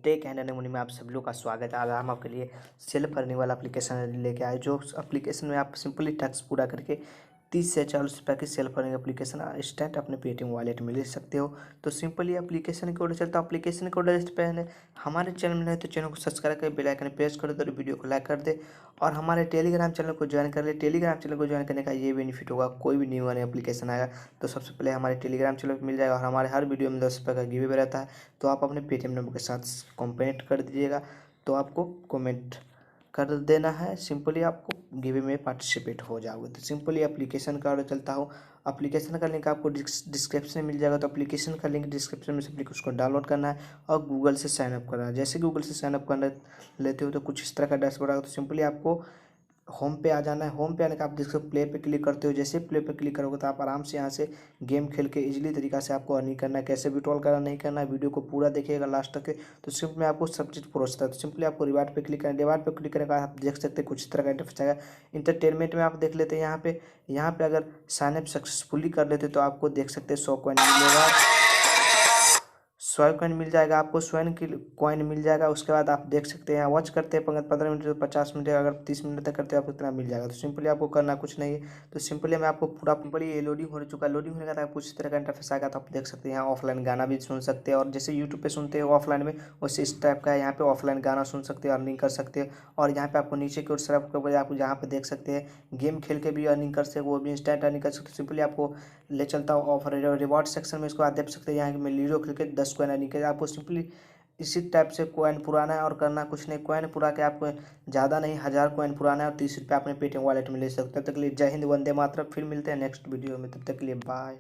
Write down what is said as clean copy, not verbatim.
Take and earning money में आप सब लोग का स्वागत है। आज हम आपके लिए सेल्फ अर्निंग वाला एप्लीकेशन लेके आए, जो एप्लीकेशन में आप सिंपली टैक्स पूरा करके 30 से 40 रुपये की सेल्फ अर्निंग एप्लीकेशन इंस्टेंट अपने पेटीएम वॉलेट में ले सकते हो। तो सिंपली एप्लीकेशन कोड चलता है, एप्लीकेशन कोड पहले हमारे चैनल में है तो चैनल को सब्सक्राइब कर बेल आइकन प्रेस कर दे और वीडियो को लाइक कर दे और हमारे टेलीग्राम चैनल को ज्वाइन कर ले। टेलीग्राम चैनल को ज्वाइन करने का ये बेनिफिट होगा, कोई भी न्यू एप्लीकेशन आएगा तो सबसे पहले हमारे टेलीग्राम चैनल पर मिल जाएगा और हमारे हर वीडियो में 10 रुपये का गिव अवे रहता है। तो आप अपने पेटीएम नंबर के साथ कमेंट कर दीजिएगा, तो आपको कमेंट कर देना है, सिंपली आपको गिव में पार्टिसिपेट हो जाओगे। तो सिंपली एप्लीकेशन का चलता हो, एप्लीकेशन का लिंक आपको डिस्क्रिप्शन में मिल जाएगा। तो एप्लीकेशन का लिंक डिस्क्रिप्शन में सिंपली उसको डाउनलोड करना है और गूगल से साइनअप करना है। जैसे गूगल से साइनअप करना लेते हो तो कुछ इस तरह का डैशबोर्ड आएगा। तो सिंपली आपको होम पे आ जाना है। होम पे आने का आप देख सकते हो, प्ले पे क्लिक करते हो। जैसे प्ले पे क्लिक करोगे तो आप आराम से यहाँ से गेम खेल के इजीली तरीका से आपको अर्निंग करना है। कैसे विड्रॉल करना नहीं करना है, वीडियो को पूरा देखिएगा लास्ट तक के, तो सिंपली में आपको सब चीज़ परोसता है। तो सिंपली आपको रिवार्ड पे क्लिक करना है। रिवार्ड पे क्लिक करने के बाद आप देख सकते हैं कुछ इस तरह का इंटरफेस आएगा। इंटरटेनमेंट में आप देख लेते हैं, यहाँ पे अगर साइनअप सक्सेसफुली कर लेते तो आपको देख सकते हैं 100 कॉइन मिलेगा, 100 कॉइन मिल जाएगा आपको, 100 की कॉइन मिल जाएगा। उसके बाद आप देख सकते हैं यहाँ वॉच करते हैं 15 मिनट, 50 मिनट, अगर 30 मिनट तक करते हैं आपको इतना मिल जाएगा। तो सिंपली आपको करना कुछ नहीं है। तो सिंपली मैं आपको पूरा सिंपली ये लोडिंग हो चुका है। लोडिंग होने के बाद कुछ इस तरह का इंटरफेस आएगा। तो आप देख सकते हैं यहाँ ऑफलाइन गाना भी सुन सकते हैं, और जैसे यूट्यूब पे सुनते हैं ऑफलाइन में, वैसे इस टाइप का है। यहाँ पे ऑफलाइन गाना सुन सकते हैं, अर्निंग कर सकते हैं। और यहाँ पे आपको नीचे की ओर सरफ कर आप यहाँ पे देख सकते हैं गेम खेल के भी अर्निंग कर सकते हैं, वो भी इंस्टेंट अर्निंग कर सकते हैं। सिंपली आपको ले चलता हूँ ऑफर रिवॉर्ड सेक्शन में, इसको आप देख सकते हैं। यहाँ मैं लीडो खेल के 10 कॉइन अर्निंग कर, आपको सिंपली इसी टाइप से कॉइन पुराना है और करना कुछ नहीं। कॉइन पुरा के आपको ज़्यादा नहीं 1000 कॉइन पुराना है और 30 रुपये अपने पेटीएम वॉलेट में ले सकते हैं। तब तक के लिए जय हिंद, वंदे मातरम। फिर मिलते हैं नेक्स्ट वीडियो में, तब तक के लिए बाय।